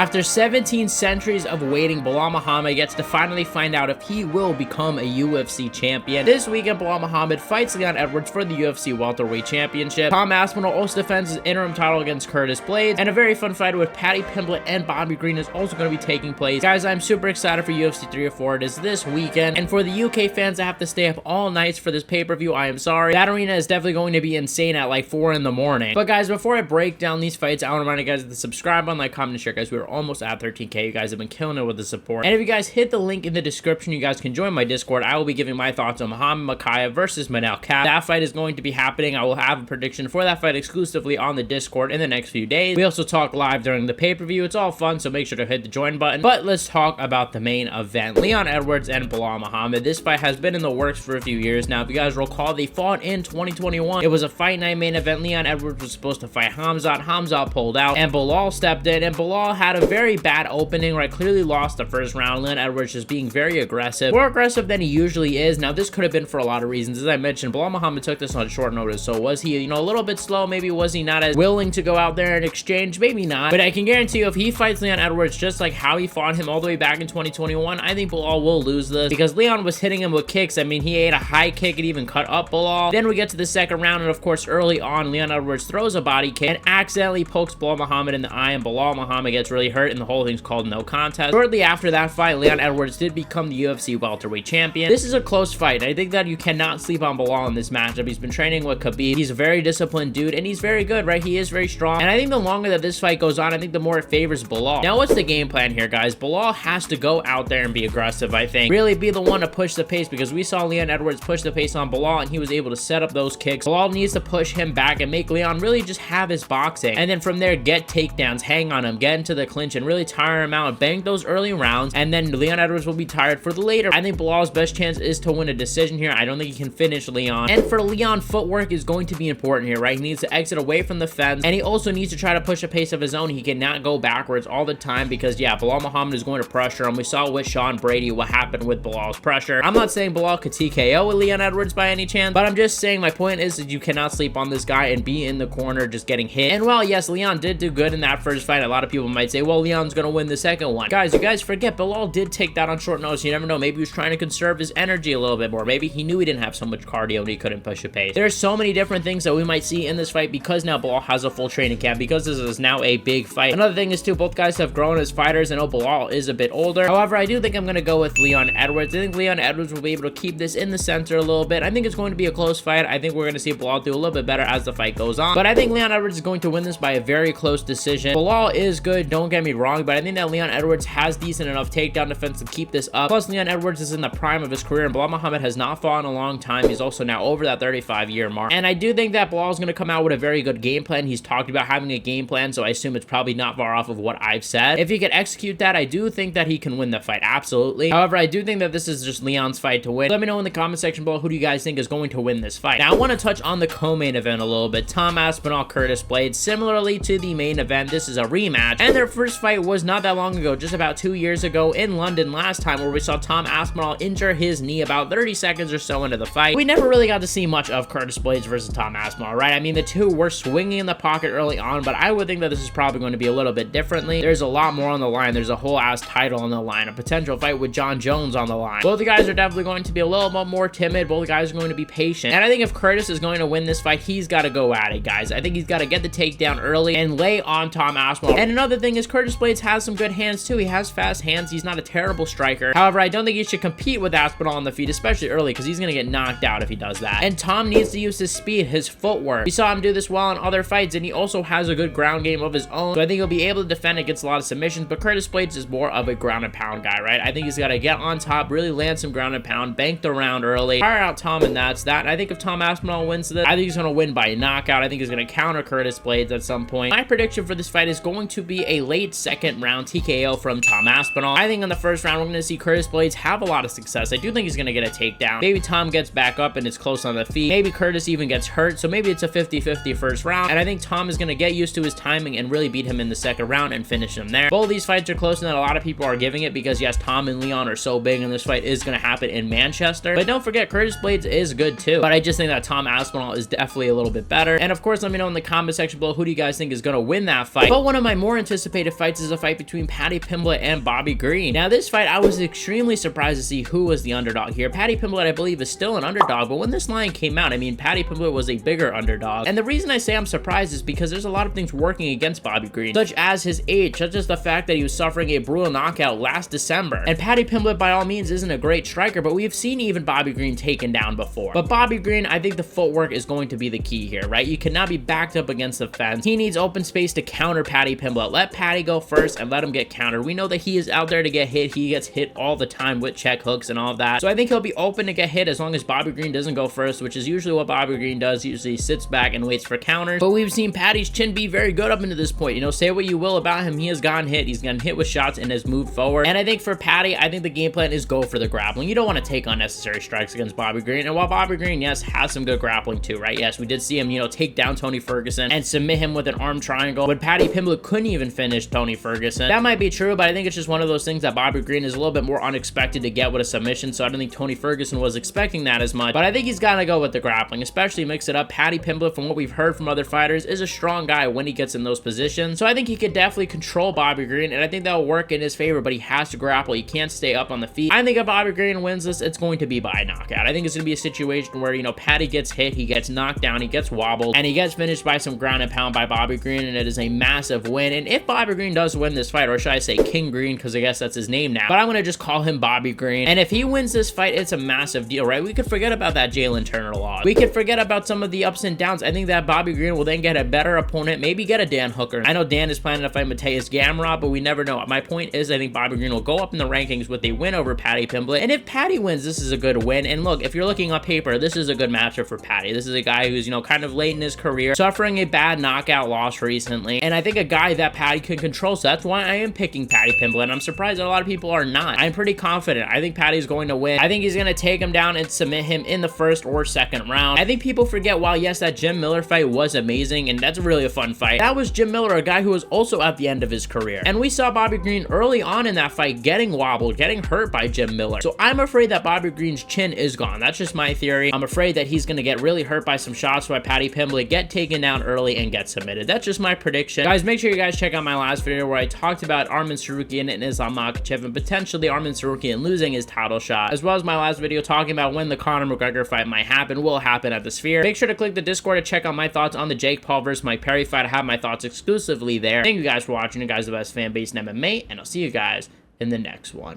After 17 centuries of waiting, Belal Muhammad gets to finally find out if he will become a UFC champion. This weekend, Belal Muhammad fights Leon Edwards for the UFC welterweight championship. Tom Aspinall also defends his interim title against Curtis Blaydes, and a very fun fight with Paddy, Pimblett, and Bobby Green is also going to be taking place. Guys, I'm super excited for UFC 304. It is this weekend, and for the UK fans that have to stay up all nights for this pay-per-view, I am sorry. That arena is definitely going to be insane at like 4 in the morning. But guys, before I break down these fights, I want to remind you guys to subscribe, on, like, comment, and share. Guys, we are almost at 13K. You guys have been killing it with the support. And if you guys hit the link in the description, you guys can join my Discord. I will be giving my thoughts on Muhammad Mokaev versus Manel Kape. That fight is going to be happening. I will have a prediction for that fight exclusively on the Discord in the next few days. We also talk live during the pay-per-view. It's all fun, so make sure to hit the join button. But let's talk about the main event. Leon Edwards and Belal Muhammad. This fight has been in the works for a few years now. If you guys recall, they fought in 2021. It was a fight night main event. Leon Edwards was supposed to fight Hamzat. Hamzat pulled out, and Belal stepped in, and Belal had a very bad opening, right? Clearly lost the first round. Leon Edwards just being very aggressive, more aggressive than he usually is. Now, this could have been for a lot of reasons. As I mentioned, Belal Muhammad took this on short notice, so was he, a little bit slow? Maybe was he not as willing to go out there and exchange? Maybe not, but I can guarantee you if he fights Leon Edwards just like how he fought him all the way back in 2021, I think Belal will lose this, because Leon was hitting him with kicks. I mean, he ate a high kick and even cut up Belal. Then we get to the second round, and of course, early on, Leon Edwards throws a body kick and accidentally pokes Belal Muhammad in the eye, and Belal Muhammad gets really hurt, and the whole thing's called no contest. Shortly after that fight, Leon Edwards did become the UFC welterweight champion. This is a close fight. I think that you cannot sleep on Belal in this matchup. He's been training with Khabib. He's a very disciplined dude, and he's very good, right? He is very strong, and I think the longer that this fight goes on, I think the more it favors Belal. Now, what's the game plan here, guys? Belal has to go out there and be aggressive, I think. Really be the one to push the pace, because we saw Leon Edwards push the pace on Belal, and he was able to set up those kicks. Belal needs to push him back and make Leon really just have his boxing, and then from there, get takedowns, hang on him, get into the clinch, and really tire him out, bank those early rounds, and then Leon Edwards will be tired for the later. I think Belal's best chance is to win a decision here. I don't think he can finish Leon, and for Leon, footwork is going to be important here, right? He needs to exit away from the fence, and he also needs to try to push a pace of his own. He cannot go backwards all the time, because yeah, Belal Muhammad is going to pressure him. We saw with Sean Brady what happened with Belal's pressure. I'm not saying Belal could TKO with Leon Edwards by any chance, but I'm just saying my point is that you cannot sleep on this guy and be in the corner just getting hit. And while yes, Leon did do good in that first fight, a lot of people might say, well, Leon's gonna win the second one. Guys, you guys forget Belal did take that on short notice. You never know, maybe he was trying to conserve his energy a little bit more. Maybe he knew he didn't have so much cardio and he couldn't push a pace. There's so many different things that we might see in this fight, because now Belal has a full training camp, because this is now a big fight. Another thing is too, both guys have grown as fighters. I know Belal is a bit older. However, I do think I'm gonna go with Leon Edwards. I think Leon Edwards will be able to keep this in the center a little bit. I think it's going to be a close fight. I think we're gonna see Belal do a little bit better as the fight goes on, but I think Leon Edwards is going to win this by a very close decision. Belal is good, don't get me wrong, but I think that Leon Edwards has decent enough takedown defense to keep this up. Plus, Leon Edwards is in the prime of his career, and Belal Muhammad has not fought in a long time. He's also now over that 35-year mark, and I do think that Belal is going to come out with a very good game plan. He's talked about having a game plan, so I assume it's probably not far off of what I've said. If he could execute that, I do think that he can win the fight, absolutely. However, I do think that this is just Leon's fight to win. Let me know in the comment section below, who do you guys think is going to win this fight. Now, I want to touch on the co-main event a little bit. Tom Aspinall, Curtis Blaydes. Similarly to the main event, this is a rematch, and their first fight was not that long ago, just about 2 years ago in London last time, where we saw Tom Aspinall injure his knee about 30 seconds or so into the fight. We never really got to see much of Curtis Blaydes versus Tom Aspinall, right? I mean, the two were swinging in the pocket early on, but I would think that this is probably going to be a little bit differently. There's a lot more on the line. There's a whole ass title on the line, a potential fight with John Jones on the line. Both the guys are definitely going to be a little bit more timid. Both guys are going to be patient, and I think if Curtis is going to win this fight, he's got to go at it, guys. I think he's got to get the takedown early and lay on Tom Aspinall. And another thing is Curtis Blaydes has some good hands too. He has fast hands. He's not a terrible striker. However, I don't think he should compete with Aspinall on the feet, especially early, because he's going to get knocked out if he does that. And Tom needs to use his speed, his footwork. We saw him do this well in other fights, and he also has a good ground game of his own, so I think he'll be able to defend against a lot of submissions. But Curtis Blaydes is more of a ground and pound guy, right? I think he's got to get on top, really land some ground and pound, bank the round early, fire out Tom, and that's that. And I think if Tom Aspinall wins this, I think he's going to win by knockout. I think he's going to counter Curtis Blaydes at some point. My prediction for this fight is going to be a late second round TKO from Tom Aspinall. I think in the first round, we're going to see Curtis Blaydes have a lot of success. I do think he's going to get a takedown. Maybe Tom gets back up and it's close on the feet. Maybe Curtis even gets hurt, so maybe it's a 50-50 first round. And I think Tom is going to get used to his timing and really beat him in the second round and finish him there. Both of these fights are closer than a lot of people are giving it, because yes, Tom and Leon are so big, and this fight is going to happen in Manchester. But don't forget, Curtis Blaydes is good too. But I just think that Tom Aspinall is definitely a little bit better. And of course, let me know in the comment section below, who do you guys think is going to win that fight? But one of my more anticipated undefeated fights is a fight between Paddy Pimblett and Bobby Green. Now, this fight, I was extremely surprised to see who was the underdog here. Paddy Pimblett, I believe, is still an underdog, but when this line came out, I mean, Paddy Pimblett was a bigger underdog. And the reason I say I'm surprised is because there's a lot of things working against Bobby Green, such as his age, such as the fact that he was suffering a brutal knockout last December. And Paddy Pimblett, by all means, isn't a great striker, but we've seen even Bobby Green taken down before. But Bobby Green, I think the footwork is going to be the key here, right? You cannot be backed up against the fence. He needs open space to counter Paddy Pimblett. Let Paddy go first and let him get countered. We know that he is out there to get hit. He gets hit all the time with check hooks and all of that. So I think he'll be open to get hit as long as Bobby Green doesn't go first, which is usually what Bobby Green does. He usually sits back and waits for counters. But we've seen Paddy's chin be very good up into this point. You know, say what you will about him, he has gotten hit. He's gotten hit with shots and has moved forward. And I think for Paddy, I think the game plan is go for the grappling. You don't want to take unnecessary strikes against Bobby Green. And while Bobby Green, yes, has some good grappling too, right? Yes, we did see him, you know, take down Tony Ferguson and submit him with an arm triangle when Paddy Pimblett couldn't even finish Tony Ferguson. That might be true, but I think it's just one of those things that Bobby Green is a little bit more unexpected to get with a submission, so I don't think Tony Ferguson was expecting that as much. But I think he's got to go with the grappling, especially mix it up. Paddy Pimblett, from what we've heard from other fighters, is a strong guy when he gets in those positions. So I think he could definitely control Bobby Green, and I think that will work in his favor, but he has to grapple. He can't stay up on the feet. I think if Bobby Green wins this, it's going to be by knockout. I think it's going to be a situation where, you know, Paddy gets hit, he gets knocked down, he gets wobbled, and he gets finished by some ground and pound by Bobby Green, and it is a massive win. And if Bobby Green does win this fight, or should I say King Green, because I guess that's his name now, but I'm going to just call him Bobby Green. And if he wins this fight, it's a massive deal, right? We could forget about that Jalen Turner loss. We could forget about some of the ups and downs. I think that Bobby Green will then get a better opponent, maybe get a Dan Hooker. I know Dan is planning to fight Mateus Gamrot, but we never know. My point is, I think Bobby Green will go up in the rankings with a win over Paddy Pimblett. And if Paddy wins, this is a good win. And look, if you're looking on paper, this is a good matchup for Paddy. This is a guy who's, you know, kind of late in his career, suffering a bad knockout loss recently. And I think a guy that Paddy can control, so that's why I am picking Paddy Pimblett. And I'm surprised that a lot of people are not. I'm pretty confident. I think Paddy's going to win. I think he's going to take him down and submit him in the first or second round. I think people forget, while yes, that Jim Miller fight was amazing, and that's really a fun fight, that was Jim Miller, a guy who was also at the end of his career. And we saw Bobby Green early on in that fight getting wobbled, getting hurt by Jim Miller. So I'm afraid that Bobby Green's chin is gone. That's just my theory. I'm afraid that he's going to get really hurt by some shots by Paddy Pimblett, get taken down early, and get submitted. That's just my prediction. Guys, make sure you guys check out my last video where I talked about Arman Tsarukyan and Islam Makhachev, and potentially Arman Tsarukyan losing his title shot, as well as my last video talking about when the Conor McGregor fight might happen, will happen at the Sphere. Make sure to click the Discord to check out my thoughts on the Jake Paul versus Mike Perry fight. I have my thoughts exclusively there. Thank you guys for watching. You guys are the best fan base in MMA, and I'll see you guys in the next one.